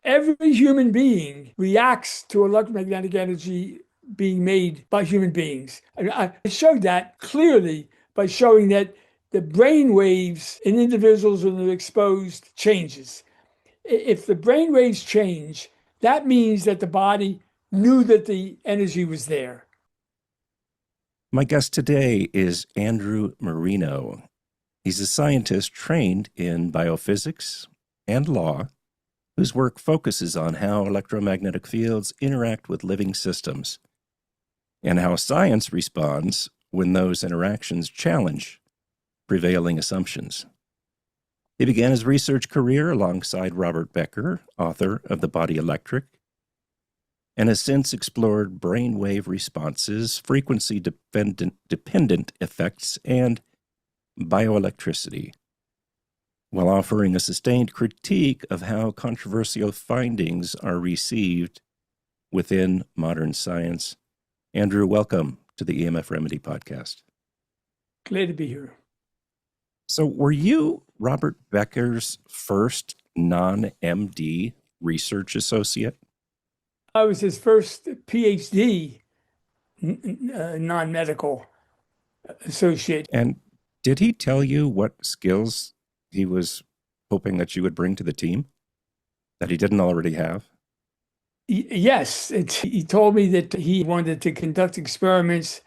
Every human being reacts to electromagnetic energy being made by human beings. I showed that clearly by showing that the brain waves in individuals when they're exposed changes. If the brain waves change, that means that the body knew that the energy was there. My guest today is Andrew Marino. He's a scientist trained in biophysics and law, whose work focuses on how electromagnetic fields interact with living systems and how science responds when those interactions challenge prevailing assumptions. He began his research career alongside Robert Becker, author of The Body Electric, and has since explored brainwave responses, frequency-dependent effects, and bioelectricity, while offering a sustained critique of how controversial findings are received within modern science. Andrew, welcome to the EMF Remedy podcast. Glad to be here. So were you Robert Becker's first non-MD research associate? I was his first PhD non-medical associate. And did he tell you what skills he was hoping that you would bring to the team that he didn't already have? Yes, he told me that he wanted to conduct experiments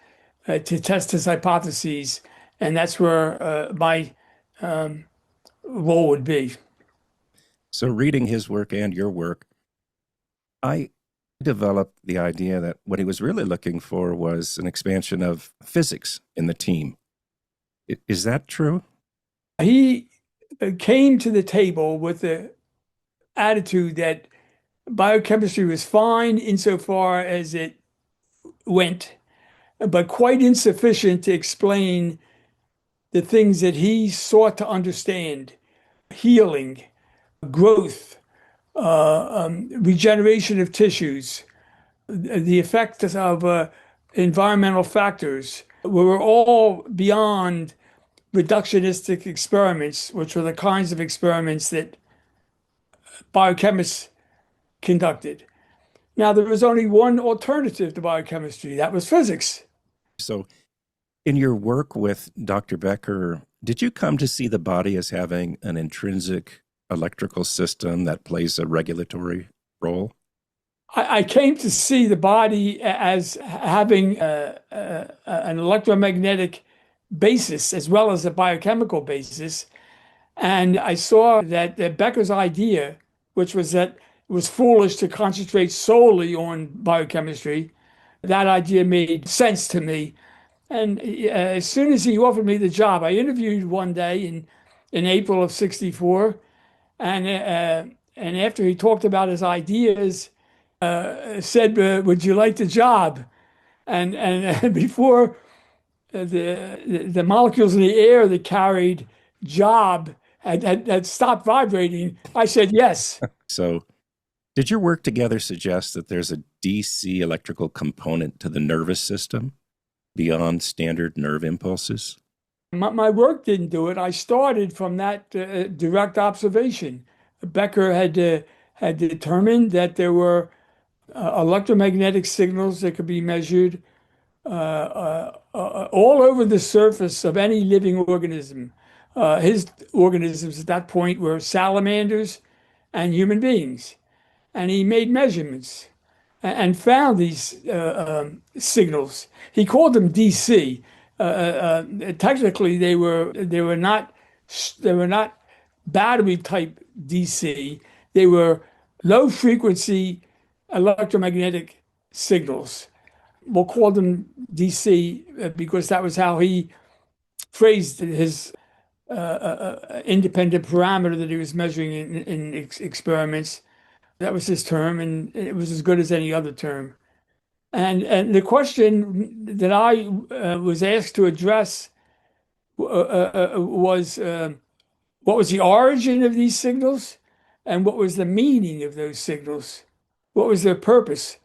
to test his hypotheses, and that's where my um, role would be. So reading his work and your work, I developed the idea that what he was really looking for was an expansion of physics in the team. Is that true? He came to the table with the attitude that biochemistry was fine insofar as it went, but quite insufficient to explain the things that he sought to understand: healing, growth, regeneration of tissues, the effects of environmental factors. We were all beyond reductionistic experiments, which were the kinds of experiments that biochemists conducted. Now, there was only one alternative to biochemistry, that was physics. So in your work with Dr. Becker, did you come to see the body as having an intrinsic electrical system that plays a regulatory role? I came to see the body as having an electromagnetic basis as well as a biochemical basis. And I saw that Becker's idea, which was that it was foolish to concentrate solely on biochemistry, that idea made sense to me. And as soon as he offered me the job, I interviewed one day in April of '64, and after he talked about his ideas, said, "Would you like the job?" And before the molecules in the air that carried job had stopped vibrating, I said yes. So did your work together suggest that there's a DC electrical component to the nervous system beyond standard nerve impulses? My work didn't do it. I started from that direct observation. Becker had determined that there were electromagnetic signals that could be measured all over the surface of any living organism. His organisms at that point were salamanders and human beings. And he made measurements and found these signals. He called them DC. Technically, they were not battery type DC. They were low frequency electromagnetic signals. We'll call them DC because that was how he phrased his independent parameter that he was measuring in experiments. That was his term, and it was as good as any other term. And the question that I was asked to address was what was the origin of these signals, and what was the meaning of those signals? What was their purpose?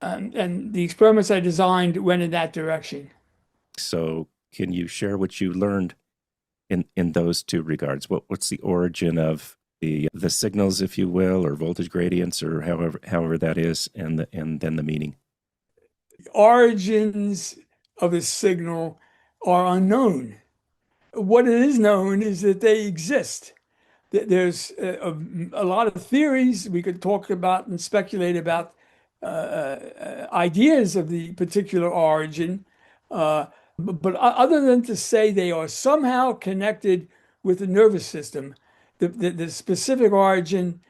And the experiments I designed went in that direction. So can you share what you learned in those two regards? What's the origin of the signals, if you will, or voltage gradients, or however that is, and then the meaning. Origins of a signal are unknown. What is known is that they exist. There's a lot of theories we could talk about and speculate about ideas of the particular origin. But other than to say they are somehow connected with the nervous system, the specific origin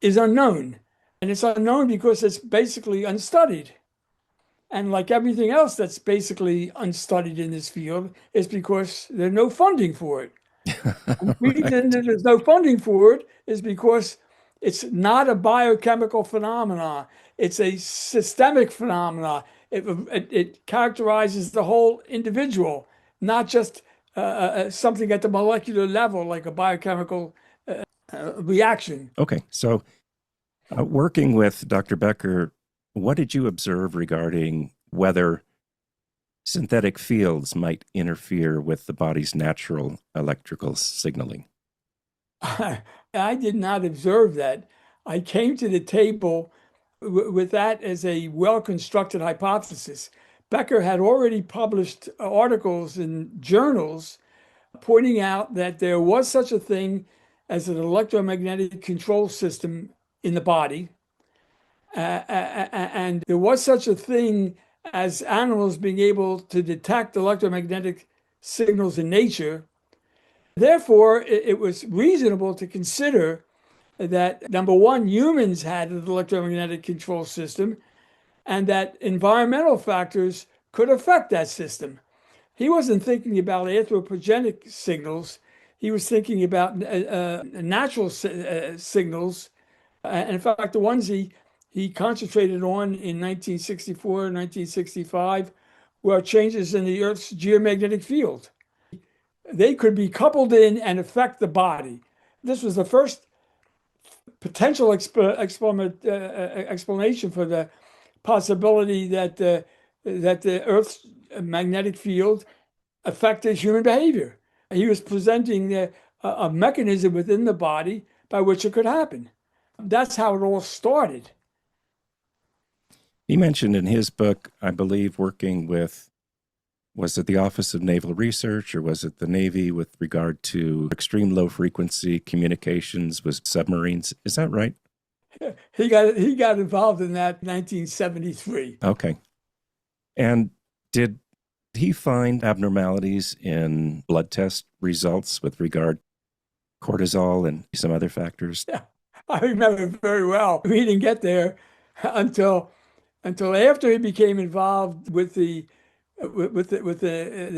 is unknown. And it's unknown because it's basically unstudied. And like everything else that's basically unstudied in this field, is because there's no funding for it. And the reason Right. that there's no funding for it is because it's not a biochemical phenomenon. It's a systemic phenomenon. It characterizes the whole individual, not just something at the molecular level, like a biochemical reaction. Okay. So, working with Dr. Becker, what did you observe regarding whether synthetic fields might interfere with the body's natural electrical signaling? I did not observe that. I came to the table with that as a well-constructed hypothesis. Becker had already published articles in journals pointing out that there was such a thing as an electromagnetic control system in the body, and there was such a thing as animals being able to detect electromagnetic signals in nature. Therefore, it was reasonable to consider that number one, humans had an electromagnetic control system and that environmental factors could affect that system. He wasn't thinking about anthropogenic signals. He was thinking about natural signals. And in fact, the ones he concentrated on in 1964, 1965 were changes in the Earth's geomagnetic field. They could be coupled in and affect the body. This was the first potential explanation for the possibility that the Earth's magnetic field affected human behavior. He was presenting a mechanism within the body by which it could happen. That's how it all started. He mentioned in his book, I believe, working with, was it the Office of Naval Research or was it the Navy with regard to extreme low frequency communications with submarines? Is that right? He got involved in that in 1973. Okay. And did he find abnormalities in blood test results with regard to cortisol and some other factors? Yeah, I remember very well. We didn't get there until after he became involved with the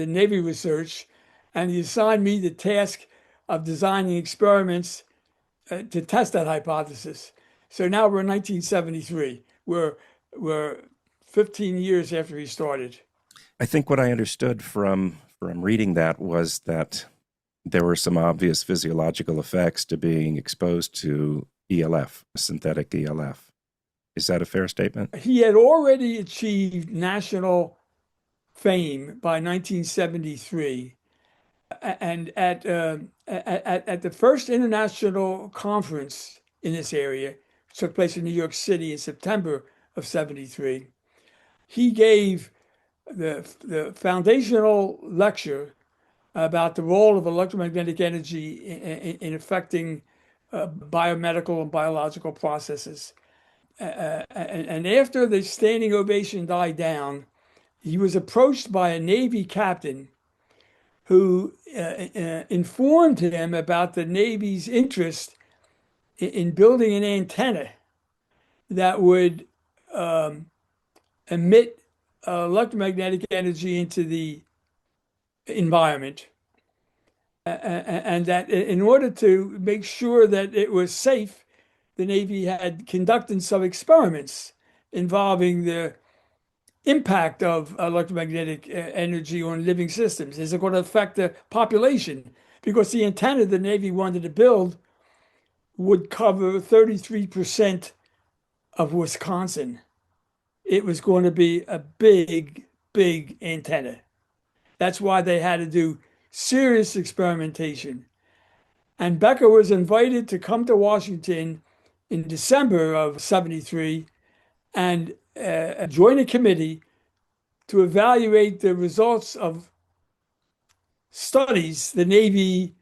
Navy research, and he assigned me the task of designing experiments to test that hypothesis. So now we're in 1973. We're 15 years after he started. I think what I understood from reading that was that there were some obvious physiological effects to being exposed to ELF, synthetic ELF. Is that a fair statement? He had already achieved national fame by 1973, and at the first international conference in this area, which took place in New York City in September of 73, he gave the foundational lecture about the role of electromagnetic energy in affecting biomedical and biological processes. And after the standing ovation died down, he was approached by a Navy captain who informed him about the Navy's interest in building an antenna that would emit electromagnetic energy into the environment. And that in order to make sure that it was safe, the Navy had conducted some experiments involving the impact of electromagnetic energy on living systems. Is it going to affect the population? Because the antenna the Navy wanted to build would cover 33% of Wisconsin. It was going to be a big, big antenna. That's why they had to do serious experimentation. And Becker was invited to come to Washington in December of 73 and join a committee to evaluate the results of studies the Navy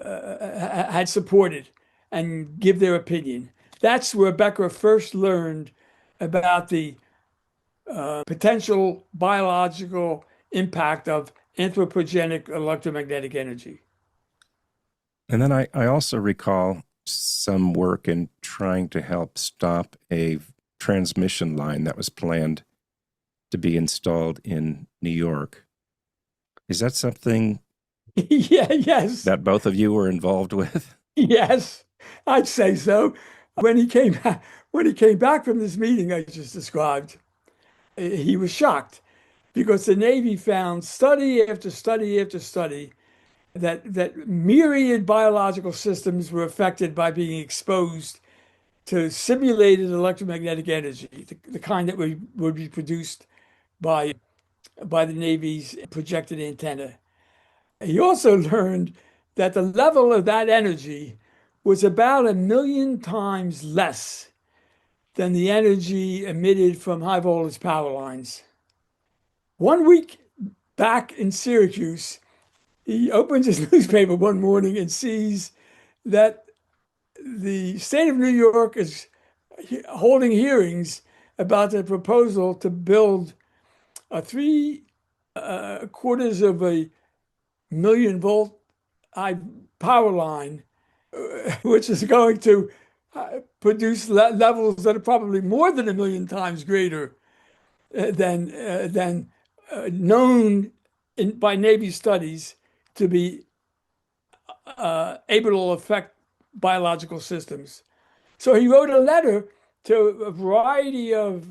had supported and give their opinion. That's where Becker first learned about the potential biological impact of anthropogenic electromagnetic energy. And then I also recall some work in trying to help stop a transmission line that was planned to be installed in New York. Is that something Yeah, yes, that both of you were involved with? yes, I'd say so. When he came back, when he came back from this meeting I just described, he was shocked because the Navy found study after study after study that myriad biological systems were affected by being exposed to simulated electromagnetic energy, the kind that would be produced by the Navy's projected antenna. He also learned that the level of that energy was about 1 million times less than the energy emitted from high voltage power lines. 1 week back in Syracuse, he opens his newspaper one morning and sees that the state of New York is holding hearings about the proposal to build a three quarters of a million volt high power line, which is going to produce levels that are probably more than 1 million times greater than known by Navy studies to be able to affect biological systems. So he wrote a letter to a variety of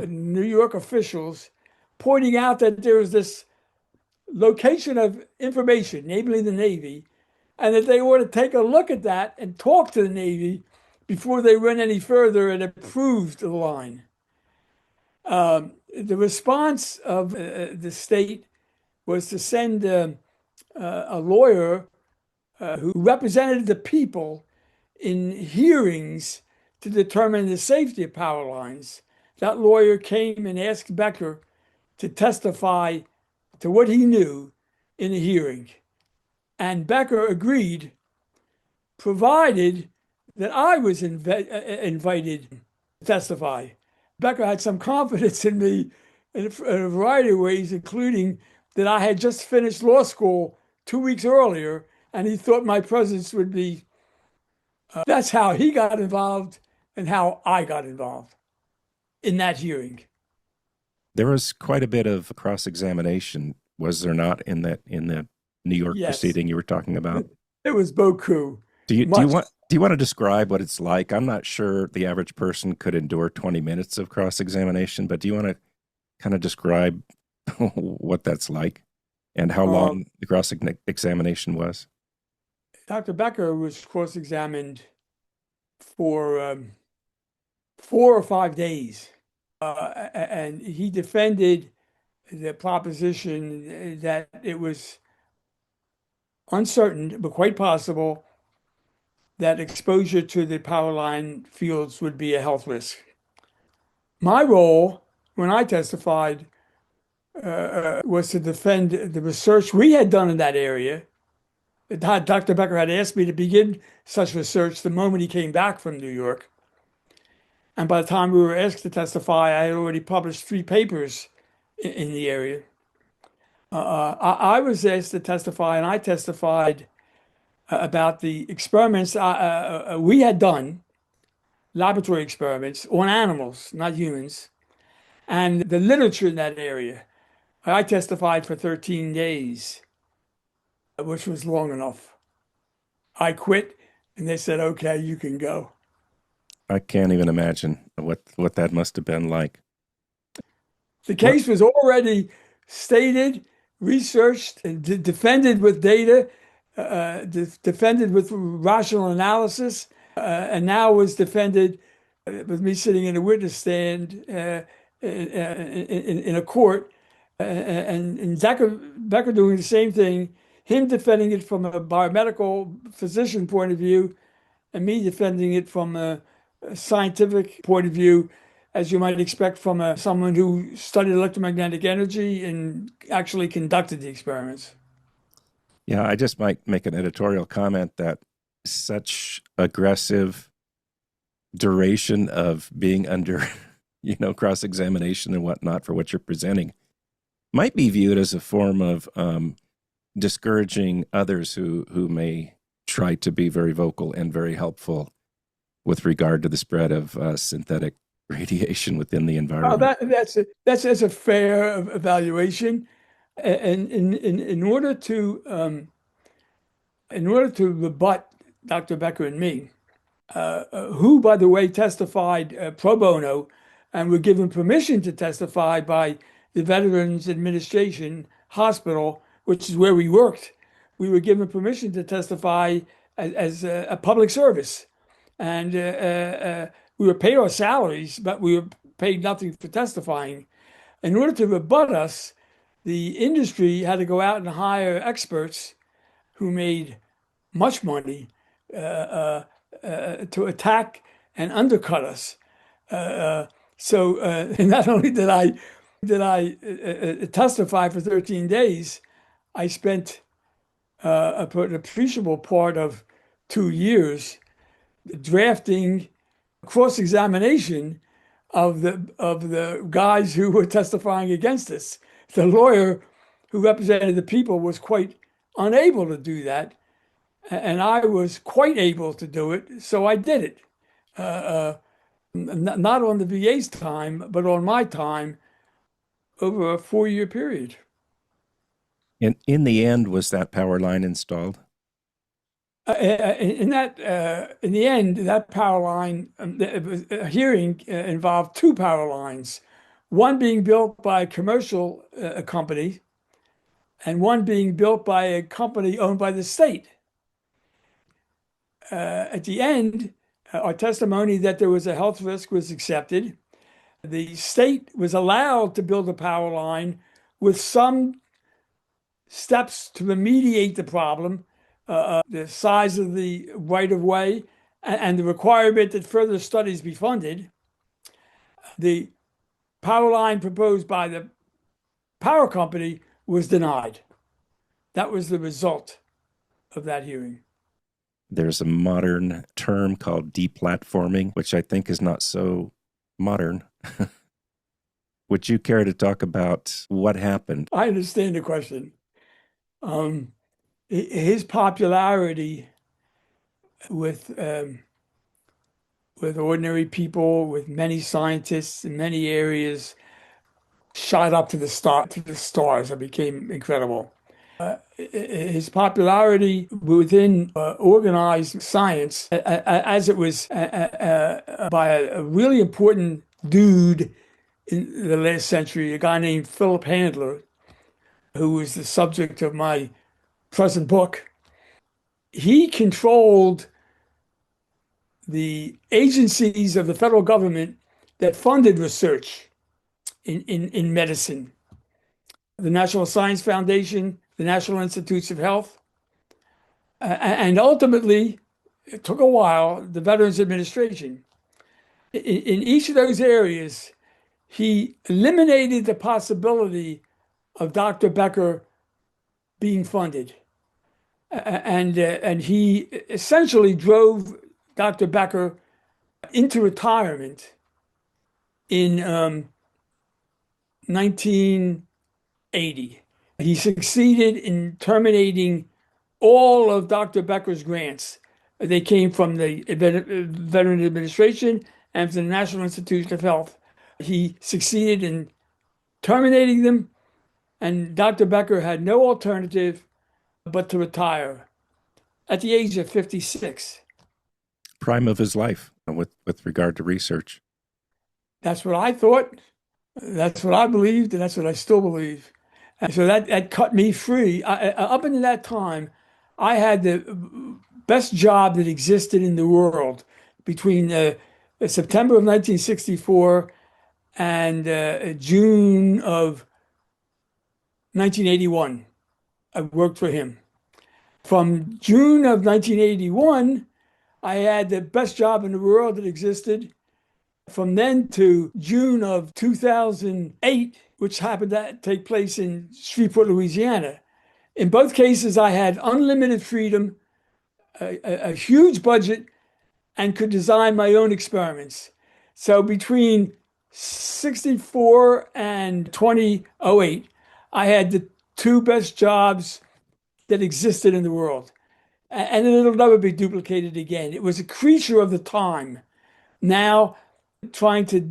New York officials pointing out that there was this location of information, namely the Navy, and that they ought to take a look at that and talk to the Navy before they went any further and approved the line. The response of the state was to send a lawyer who represented the people in hearings to determine the safety of power lines. That lawyer came and asked Becker to testify to what he knew in a hearing. And Becker agreed, provided that I was invited to testify. Becker had some confidence in me in a variety of ways, including that I had just finished law school 2 weeks earlier, and he thought my presence would be. That's how he got involved and how I got involved in that hearing. There was quite a bit of cross-examination, was there not, in the New York Yes, proceeding you were talking about? it was beaucoup. Do you Much. want to describe what it's like? I'm not sure the average person could endure 20 minutes of cross-examination, but do you want to kind of describe what that's like and how Um, long the cross-examination was? Dr. Becker was cross-examined for 4 or 5 days, and he defended the proposition that it was uncertain, but quite possible that exposure to the power line fields would be a health risk. My role when I testified was to defend the research we had done in that area. Dr. Becker had asked me to begin such research the moment he came back from New York. And by the time we were asked to testify, I had already published 3 papers in the area. I was asked to testify, and I testified about the experiments we had done, laboratory experiments on animals, not humans, and the literature in that area. I testified for 13 days, which was long enough. I quit, and they said, okay, you can go. I can't even imagine what that must have been like. The What case was already stated, researched, and defended with data, defended with rational analysis, and now was defended with me sitting in a witness stand in a court, and Becker doing the same thing. him defending it from a biomedical physician point of view, and me defending it from a scientific point of view, as you might expect from someone who studied electromagnetic energy and actually conducted the experiments. Yeah, I just might make an editorial comment that such aggressive duration of being under, cross-examination and whatnot for what you're presenting might be viewed as a form of discouraging others who may try to be very vocal and very helpful with regard to the spread of synthetic radiation within the Well, environment. that's a fair evaluation, and in order to rebut Dr. Becker and me, who, by the way, testified pro bono and were given permission to testify by the Veterans Administration Hospital, which is where we worked. We were given permission to testify as a public service. And we were paid our salaries, but we were paid nothing for testifying. In order to rebut us, the industry had to go out and hire experts who made much money to attack and undercut us. So not only did I testify for 13 days, I spent an appreciable part of 2 years drafting cross-examination of the guys who were testifying against us. The lawyer who represented the people was quite unable to do that, and I was quite able to do it, so I did it. Not on the VA's time, but on my time over a 4-year period. And in the end, was that power line installed? In the end, that power line, a hearing involved two power lines, one being built by a commercial company and one being built by a company owned by the state. At the end, our testimony that there was a health risk was accepted. The state was allowed to build a power line with some steps to remediate the problem, the size of the right of way, and the requirement that further studies be funded. The power line proposed by the power company was denied. That was the result of that hearing. There's a modern term called deplatforming, which I think is not so modern. Would you care to talk about what happened? I understand the question. His popularity with ordinary people, with many scientists in many areas, shot up to the stars. It became incredible. His popularity within organized science, as it was by a really important dude in the last century, a guy named Philip Handler, who was the subject of my present book. He controlled the agencies of the federal government that funded research in medicine. The National Science Foundation, the National Institutes of Health, and ultimately, it took a while, the Veterans Administration. In each of those areas, he eliminated the possibility of Dr. Becker being funded. And he essentially drove Dr. Becker into retirement in 1980. He succeeded in terminating all of Dr. Becker's grants. They came from the Veteran Administration and from the National Institutes of Health. He succeeded in terminating them, and Dr. Becker had no alternative but to retire at the age of 56. Prime of his life with regard to research. That's what I thought. That's what I believed, and that's what I still believe. And so that cut me free. Up until that time, I had the best job that existed in the world between September of 1964 and June of 1981. I worked for him. From June of 1981, I had the best job in the world that existed. From then to June of 2008, which happened to take place in Shreveport, Louisiana. In both cases, I had unlimited freedom, a huge budget, and could design my own experiments. So between 64 and 2008, I had the two best jobs that existed in the world. And it'll never be duplicated again. It was a creature of the time. Now, trying to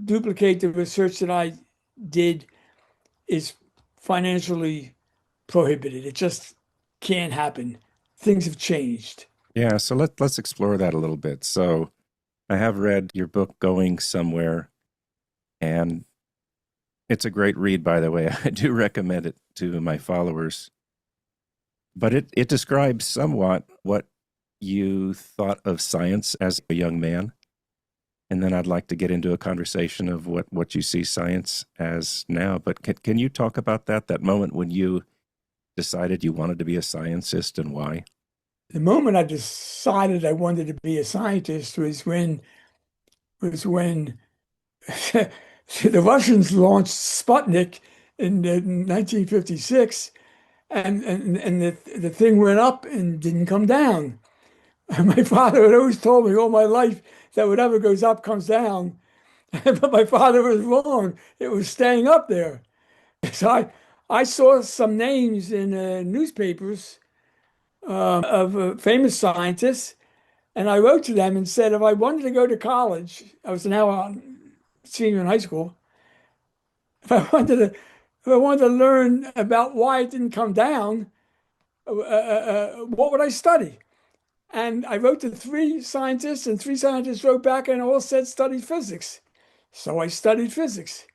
duplicate the research that I did is financially prohibited. It just can't happen. Things have changed. Yeah, so let's explore that a little bit. So I have read your book Going Somewhere, and it's a great read, by the way. I do recommend it to my followers. But it describes somewhat what you thought of science as a young man. And then I'd like to get into a conversation of what you see science as now. But can you talk about that moment when you decided you wanted to be a scientist and why? The moment I decided I wanted to be a scientist was when the Russians launched Sputnik in 1956, and the thing went up and didn't come down. My father had always told me all my life that whatever goes up comes down, but my father was wrong. It was staying up there. So I saw some names in newspapers of famous scientists, and I wrote to them and said if I wanted to go to college, I was now a senior in high school. If I wanted to, if I wanted to learn about why it didn't come down, what would I study? And I wrote to three scientists, and three scientists wrote back and all said study physics. So I studied physics.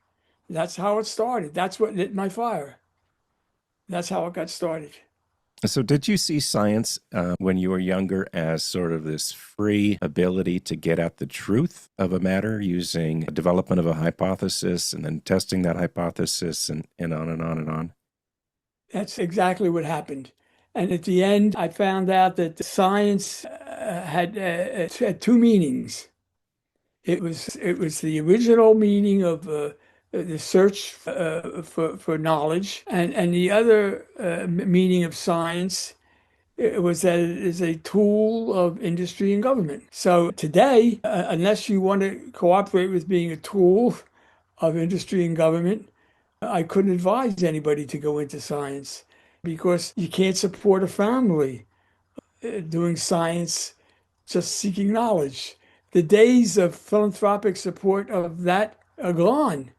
That's how it started. That's what lit my fire. That's how it got started. So, did you see science when you were younger as sort of this free ability to get at the truth of a matter using development of a hypothesis and then testing that hypothesis and on and on and on? That's exactly what happened. And at the end, I found out that science had two meanings. It was the original meaning of the search for knowledge, and the other meaning of science it was that it is a tool of industry and government. So today, unless you want to cooperate with being a tool of industry and government, I couldn't advise anybody to go into science because you can't support a family doing science just seeking knowledge. The days of philanthropic support of that are gone.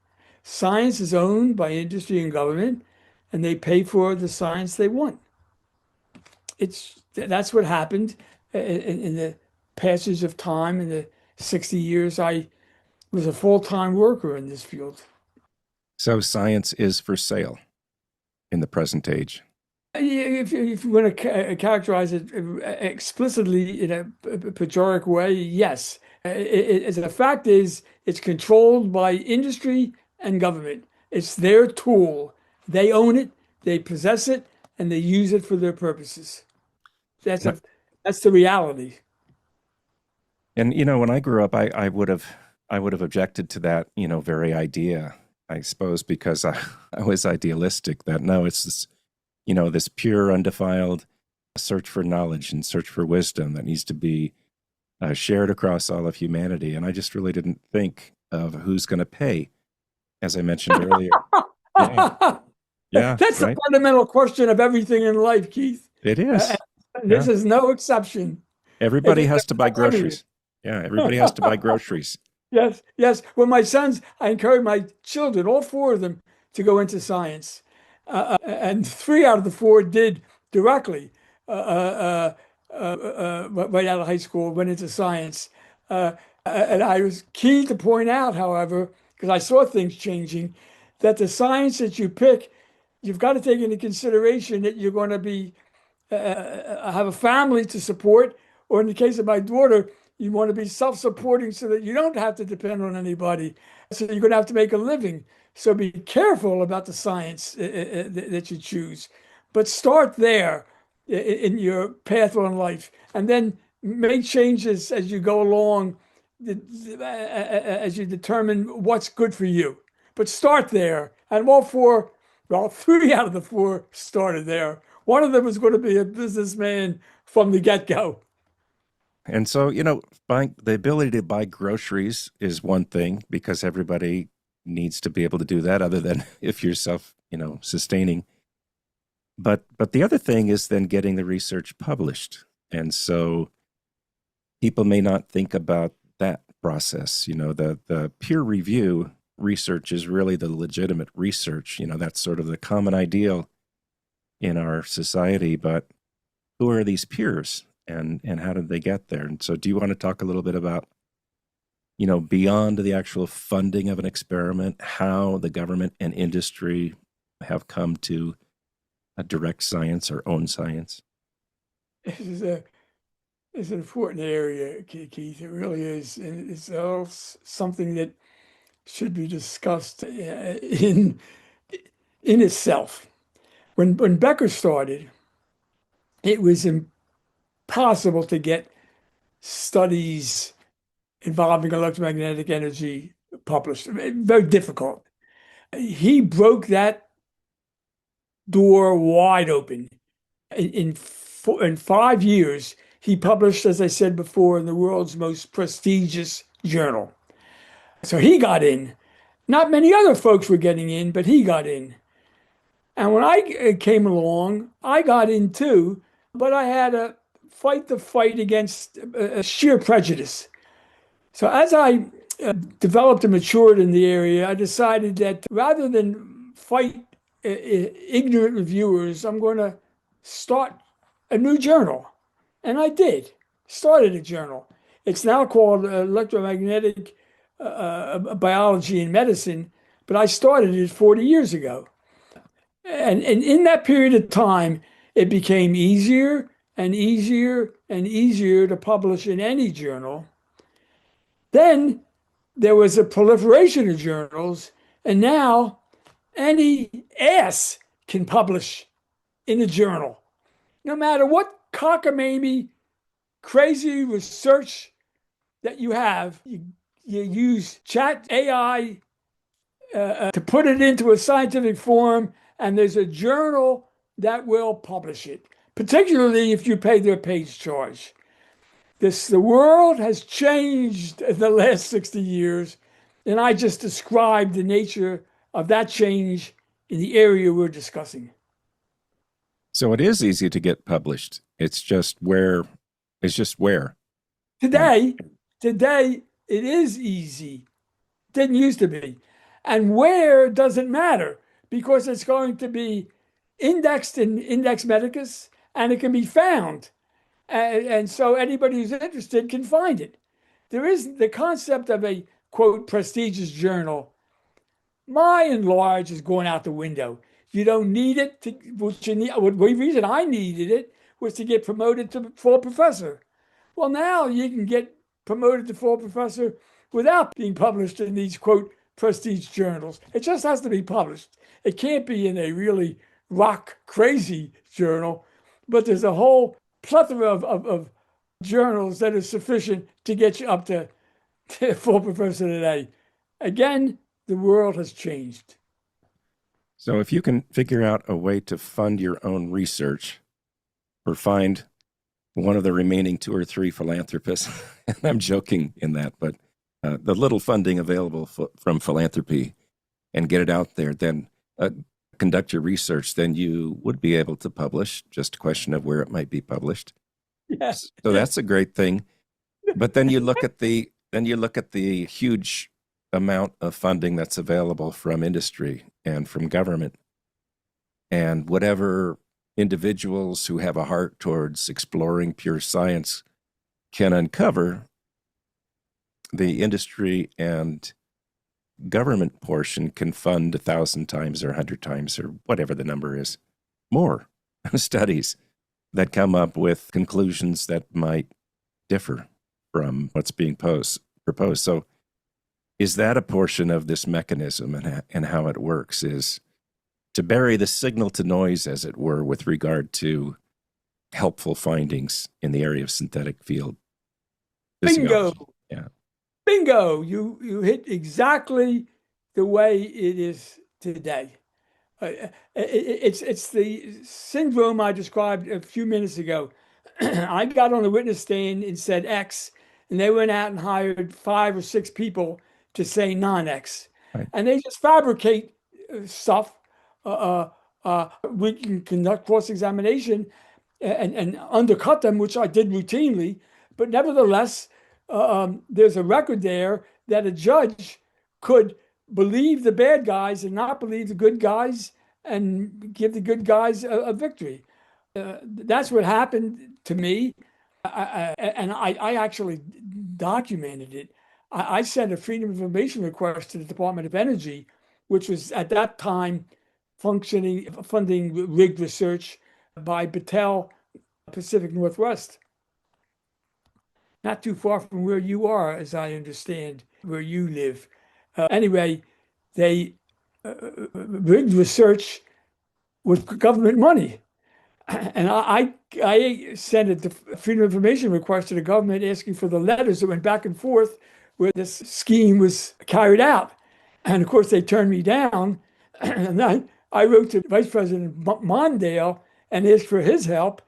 Science is owned by industry and government, and they pay for the science they want. That's what happened in the passage of time. In the 60 years, I was a full-time worker in this field. So, science is for sale in the present age. If you want to characterize it explicitly in a pejorative way, yes. The fact is, it's controlled by industry and government. It's their tool. They own it, they possess it, and they use it for their purposes. That's And, a that's the reality. when I grew up, I would have objected to that, very idea, I suppose, because I was idealistic that no, it's this pure, undefiled search for knowledge and search for wisdom that needs to be shared across all of humanity. And I just really didn't think of who's going to pay, as I mentioned earlier. Yeah, yeah, That's the right. fundamental question of everything in life, Keith. It Uh, is. this Yeah. is no exception. It Everybody is has to buy everything. groceries. Yeah, everybody has to buy groceries. Yes, yes. When my sons, I encourage my children, all four of them, to go into science. And three out of the four did directly right out of high school, went into science. And I was keen to point out, however, because I saw things changing, that the science that you pick, you've got to take into consideration that you're going to be have a family to support, or in the case of my daughter, you want to be self-supporting so that you don't have to depend on anybody. So you're going to have to make a living. So be careful about the science that you choose, but start there. in your path on life, and then make changes as you go along, as you determine what's good for you. But start there. And all four, well, three out of the four started there. One of them was going to be a businessman from the get-go. And so, buying the ability to buy groceries is one thing because everybody needs to be able to do that other than if you're sustaining. But the other thing is then getting the research published. And so people may not think about that process. The peer review research is really the legitimate research. That's sort of the common ideal in our society. But who are these peers and how did they get there? And so do you want to talk a little bit about, beyond the actual funding of an experiment, how the government and industry have come to direct science or own science? This is it's an important area, Keith. It really is, and it's all something that should be discussed in itself. When Becker started, it was impossible to get studies involving electromagnetic energy published. Very difficult. He broke that door wide open. In 5 years, he published, as I said before, in the world's most prestigious journal. So he got in. Not many other folks were getting in, but he got in. And when I came along, I got in too, but I had to fight the fight against sheer prejudice. So as I developed and matured in the area, I decided that rather than fight ignorant reviewers, I'm going to start a new journal. And I did, started a journal. It's now called Electromagnetic Biology and Medicine, but I started it 40 years ago. And in that period of time, it became easier and easier and easier to publish in any journal. Then there was a proliferation of journals, and now any ass can publish in a journal. No matter what cockamamie, crazy research that you have, you use chat AI to put it into a scientific form, and there's a journal that will publish it, particularly if you pay their page charge. The world has changed in the last 60 years, and I just described the nature of that change in the area we're discussing. So it is easy to get published. It's just where. Today, it is easy. Didn't used to be. And where doesn't matter because it's going to be indexed in Index Medicus and it can be found. And so anybody who's interested can find it. There is the concept of a, quote, prestigious journal, by and large, is going out the window. You don't need it to, the reason I needed it was to get promoted to full professor. Well, now you can get promoted to full professor without being published in these, quote, prestige journals. It just has to be published. It can't be in a really rock crazy journal, but there's a whole plethora of journals that are sufficient to get you up to full professor today. Again, the world has changed. So if you can figure out a way to fund your own research or find one of the remaining two or three philanthropists, and I'm joking in that, but the little funding available from philanthropy and get it out there, then conduct your research, then you would be able to publish, just a question of where it might be published. Yes. So that's a great thing. But then you look at the huge amount of funding that's available from industry and from government, and whatever individuals who have a heart towards exploring pure science can uncover, the industry and government portion can fund 1,000 times or 100 times or whatever the number is more studies that come up with conclusions that might differ from what's being proposed. So is that a portion of this mechanism and how it works, is to bury the signal to noise, as it were, with regard to helpful findings in the area of synthetic field Bingo, physiology. Yeah. bingo. You hit exactly the way it is today. It's the syndrome I described a few minutes ago. I got on the witness stand and said X, and they went out and hired 5 or 6 people to say non-X, Right. and they just fabricate stuff. We can conduct cross-examination and undercut them, which I did routinely. But nevertheless, there's a record there that a judge could believe the bad guys and not believe the good guys and give the good guys a victory. That's what happened to me. I actually documented it. I sent a Freedom of Information request to the Department of Energy, which was at that time funding rigged research by Battelle Pacific Northwest, not too far from where you are, as I understand, where you live. Anyway, they rigged research with government money. And I sent a Freedom of Information request to the government asking for the letters that went back and forth where this scheme was carried out. And of course, they turned me down. And I wrote to Vice President Mondale and asked for his help.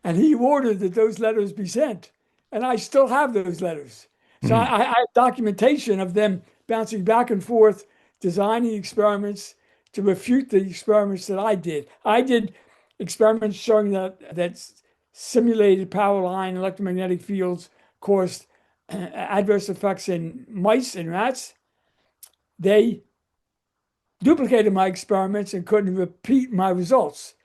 And he ordered that those letters be sent. And I still have those letters. So Mm. I have documentation of them bouncing back and forth, designing experiments to refute the experiments that I did. I did experiments showing that simulated power line electromagnetic fields caused adverse effects in mice and rats. They duplicated my experiments and couldn't repeat my results.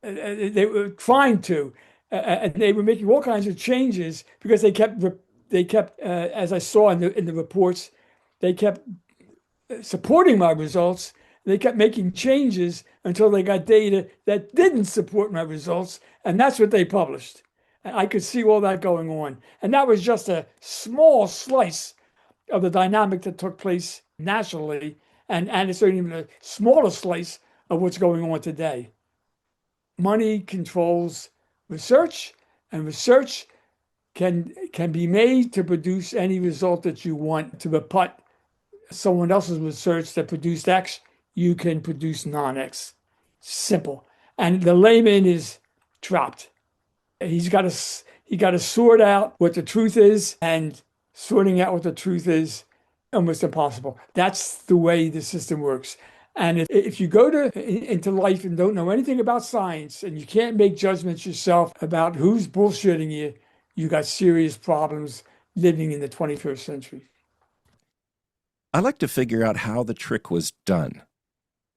They were trying to, and they were making all kinds of changes because they kept as I saw in the reports, they kept supporting my results. They kept making changes until they got data that didn't support my results, and that's what they published. And I could see all that going on, and that was just a small slice of the dynamic that took place nationally, and it's even a smaller slice of what's going on today. Money controls research, and research can be made to produce any result that you want. To rebut someone else's research that produced X, you can produce non-X. Simple. And the layman is trapped. He got to sort out what the truth is, and sorting out what the truth is almost impossible. That's the way the system works. And if you go into life and don't know anything about science and you can't make judgments yourself about who's bullshitting you, you got serious problems living in the 21st century. I like to figure out how the trick was done.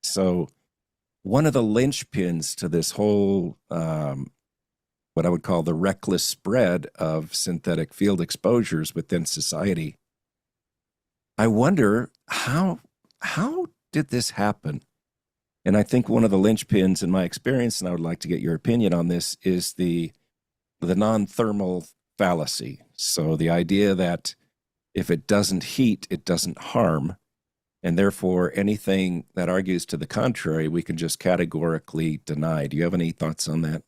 So, one of the linchpins to this whole, what I would call the reckless spread of synthetic field exposures within society, I wonder how did this happen? And I think one of the linchpins in my experience, and I would like to get your opinion on this, is the non-thermal fallacy. So the idea that if it doesn't heat, it doesn't harm, and therefore anything that argues to the contrary, we can just categorically deny. Do you have any thoughts on that?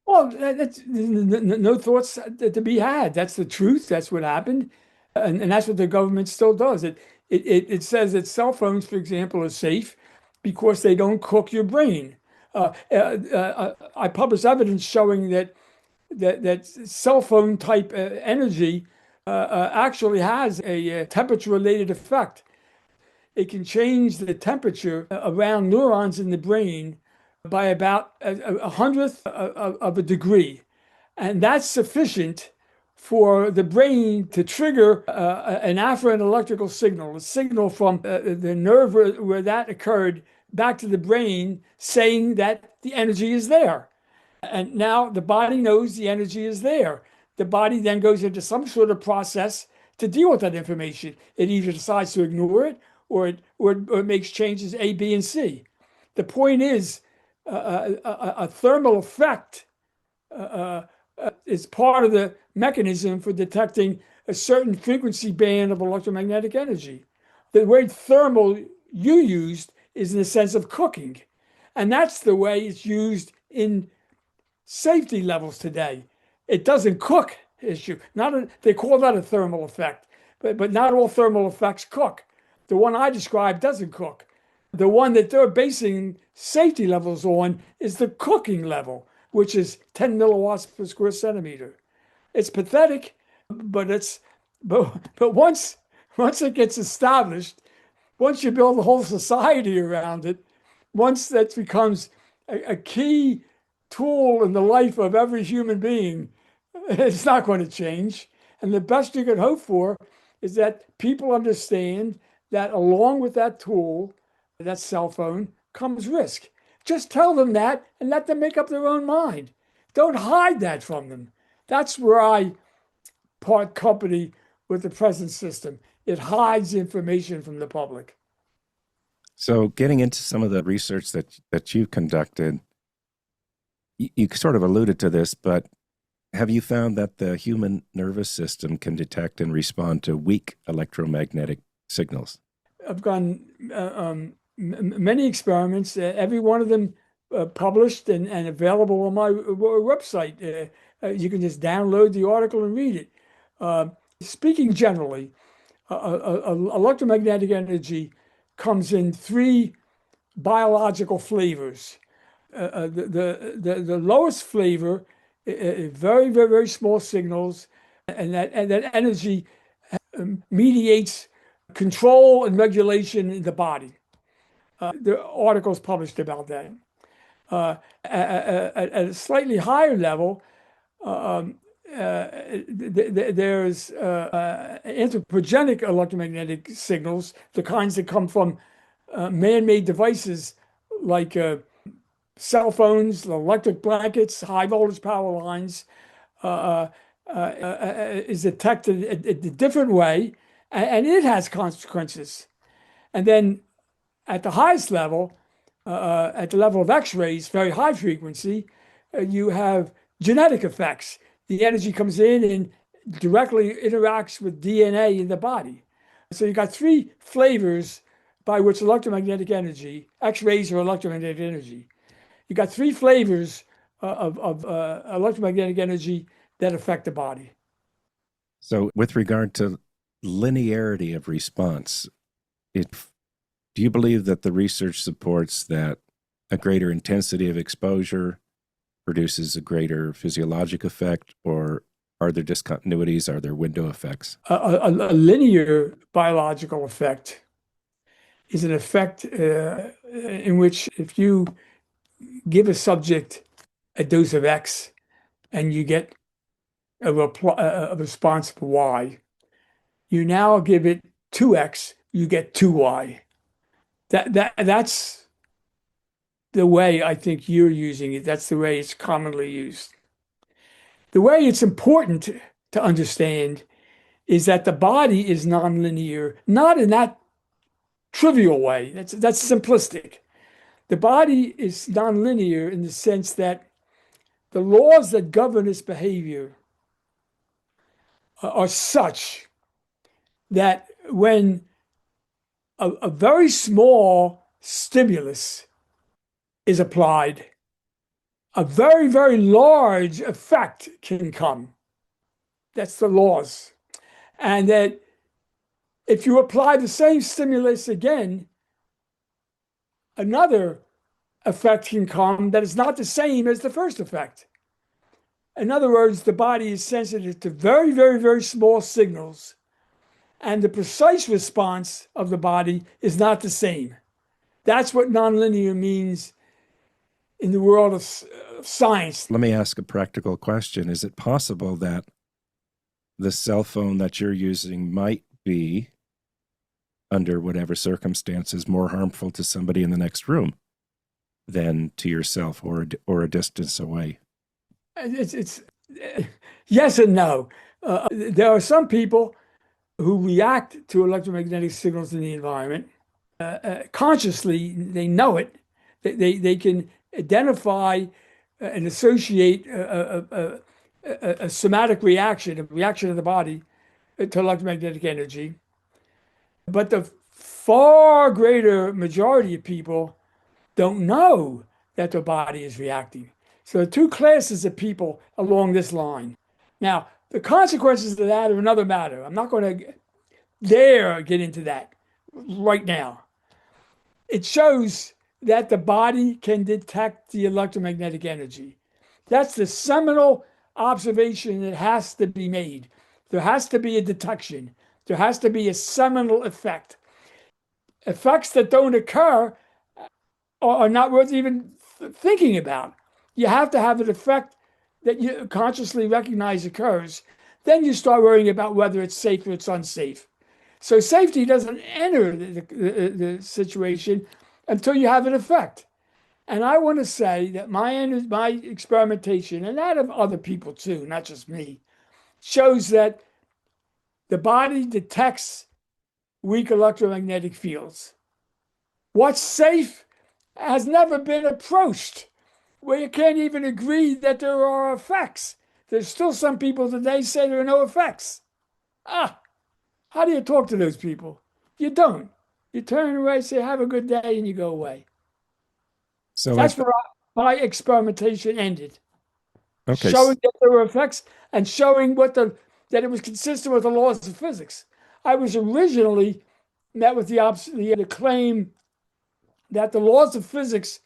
Well, that's no thoughts to be had. That's the truth. That's what happened, and that's what the government still does. It says that cell phones, for example, are safe because they don't cook your brain. I published evidence showing that cell phone type energy actually has a temperature-related effect. It can change the temperature around neurons in the brain by about a hundredth of a degree. And that's sufficient for the brain to trigger an afferent electrical signal, a signal from the nerve where that occurred back to the brain saying that the energy is there. And now the body knows the energy is there. The body then goes into some sort of process to deal with that information. It either decides to ignore it or it makes changes A, B, and C. The point is, a thermal effect is part of the mechanism for detecting a certain frequency band of electromagnetic energy. The word thermal you used is in the sense of cooking. And that's the way it's used in safety levels today. It doesn't cook issue. They call that a thermal effect, but not all thermal effects cook. The one I described doesn't cook. The one that they're basing safety levels on is the cooking level, which is 10 milliwatts per square centimeter. It's pathetic, but once it gets established, once you build a whole society around it, once that becomes a key tool in the life of every human being, it's not going to change. And the best you can hope for is that people understand that along with that tool, that cell phone, comes risk. Just tell them that and let them make up their own mind. Don't hide that from them. That's where I part company with the present system. It hides information from the public. So, getting into some of the research that you've conducted, you sort of alluded to this, but have you found that the human nervous system can detect and respond to weak electromagnetic signals? I've done many experiments, every one of them published and available on my website. You can just download the article and read it. Speaking generally, electromagnetic energy comes in three biological flavors. The lowest flavor, very, very, very small signals, and that energy mediates control and regulation in the body. There are articles published about that. At a slightly higher level, there's anthropogenic electromagnetic signals, the kinds that come from man-made devices like cell phones, electric blankets, high voltage power lines, is detected a different way, and it has consequences. And then at the highest level, at the level of X-rays, very high frequency, you have genetic effects. The energy comes in and directly interacts with DNA in the body. So you got three flavors by which electromagnetic energy, X-rays or electromagnetic energy, you got three flavors of electromagnetic energy that affect the body. So, with regard to linearity of response, do you believe that the research supports that a greater intensity of exposure produces a greater physiologic effect, or are there discontinuities? Are there window effects? A linear biological effect is an effect in which if you give a subject a dose of X and you get a response of Y, you now give it 2X, you get 2Y. That's the way I think you're using it. That's the way it's commonly used. The way it's important to understand is that the body is nonlinear, not in that trivial way. That's simplistic. The body is nonlinear in the sense that the laws that govern its behavior are such that when a very small stimulus is applied, a very, very large effect can come. That's the laws. And that if you apply the same stimulus again, another effect can come that is not the same as the first effect. In other words, the body is sensitive to very, very, very small signals, and the precise response of the body is not the same. That's what nonlinear means in the world of science. Let me ask a practical question. Is it possible that the cell phone that you're using might be, under whatever circumstances, more harmful to somebody in the next room than to yourself or a distance away? It's yes and no. There are some people who react to electromagnetic signals in the environment. Consciously, they know it. They can identify and associate a somatic reaction, a reaction of the body to electromagnetic energy. But the far greater majority of people don't know that their body is reacting. So there are two classes of people along this line. Now, the consequences of that are another matter. I'm not going to dare get into that right now. It shows that the body can detect the electromagnetic energy. That's the seminal observation that has to be made. There has to be a detection. There has to be a seminal effect. Effects that don't occur are not worth even thinking about. You have to have an effect that you consciously recognize occurs. Then you start worrying about whether it's safe or it's unsafe. So safety doesn't enter the situation until you have an effect. And I want to say that my experimentation, and that of other people too, not just me, shows that the body detects weak electromagnetic fields. What's safe has never been approached, where you can't even agree that there are effects. There's still some people today say there are no effects. Ah, how do you talk to those people? You don't. You turn away, say, have a good day, and you go away. So That's if where my experimentation ended, okay, showing that there were effects and showing that it was consistent with the laws of physics. I was originally met with the claim that the laws of physics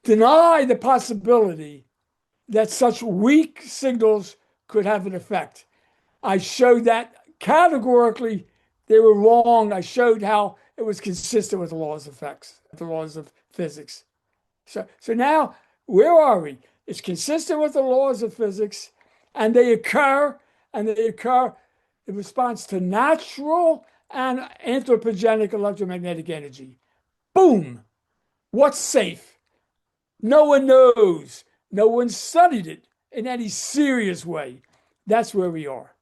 deny the possibility that such weak signals could have an effect. I showed that categorically they were wrong. I showed how it was consistent with the laws of effects, the laws of physics. So now, where are we? It's consistent with the laws of physics, and they occur in response to natural and anthropogenic electromagnetic energy. Boom! What's safe? No one knows. No one studied it in any serious way. That's where we are.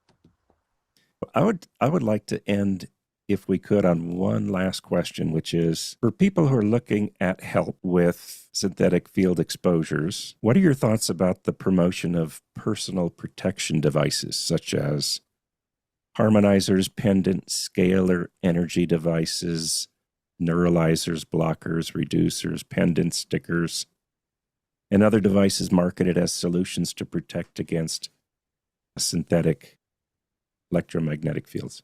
I would like to end, if we could, on one last question, which is for people who are looking at help with synthetic field exposures, what are your thoughts about the promotion of personal protection devices such as harmonizers, pendants, scalar energy devices, neuralizers, blockers, reducers, pendants, stickers, and other devices marketed as solutions to protect against synthetic electromagnetic fields?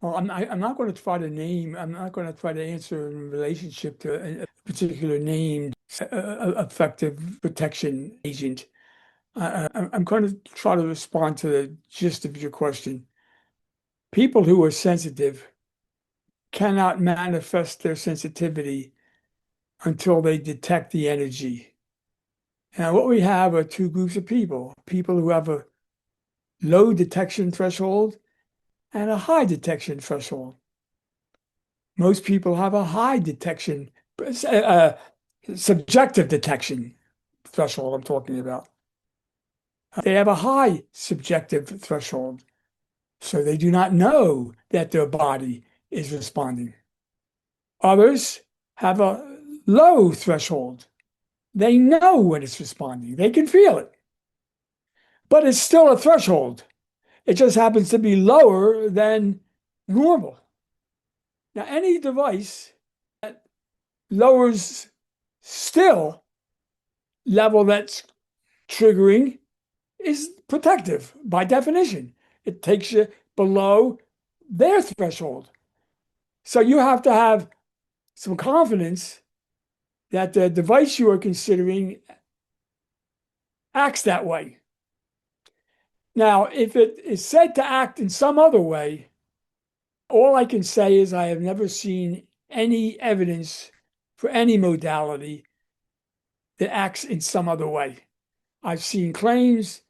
Well, I'm not going to try to name, I'm not going to try to answer in relationship to a particular named effective protection agent. I'm going to try to respond to the gist of your question. People who are sensitive cannot manifest their sensitivity until they detect the energy. Now, what we have are two groups of people, people who have a low detection threshold and a high detection threshold. Most people have a high detection, subjective detection threshold I'm talking about. They have a high subjective threshold, so they do not know that their body is responding. Others have a low threshold. They know when it's responding. They can feel it, but it's still a threshold. It just happens to be lower than normal. Now, any device that lowers still level that's triggering is protective by definition. It takes you below their threshold. So you have to have some confidence that the device you are considering acts that way. Now, if it is said to act in some other way, all I can say is I have never seen any evidence for any modality that acts in some other way. I've seen claims,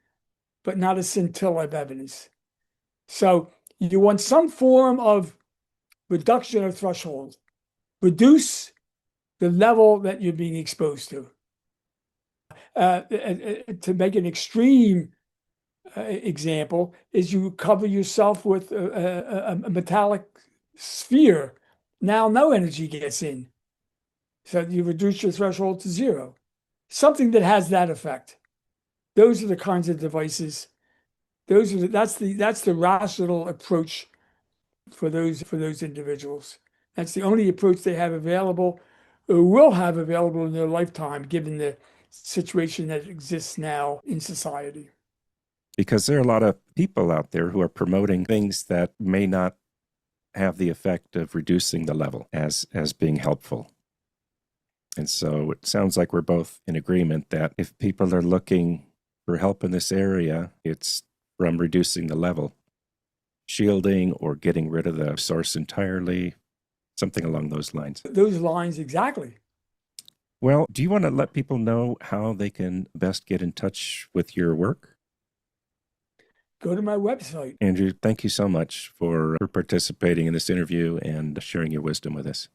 but not a scintilla of evidence. So you want some form of reduction of threshold, reduce the level that you're being exposed to. To make an extreme example, is you cover yourself with a metallic sphere. Now no energy gets in. So you reduce your threshold to zero. Something that has that effect. Those are the kinds of devices. That's the rational approach for those individuals. That's the only approach they have available, or will have available in their lifetime, given the situation that exists now in society. Because there are a lot of people out there who are promoting things that may not have the effect of reducing the level as being helpful. And so it sounds like we're both in agreement that if people are looking for help in this area, it's from reducing the level, shielding, or getting rid of the source entirely, something along those lines. Those lines, exactly. Well, do you want to let people know how they can best get in touch with your work? Go to my website. Andrew, thank you so much for participating in this interview and sharing your wisdom with us.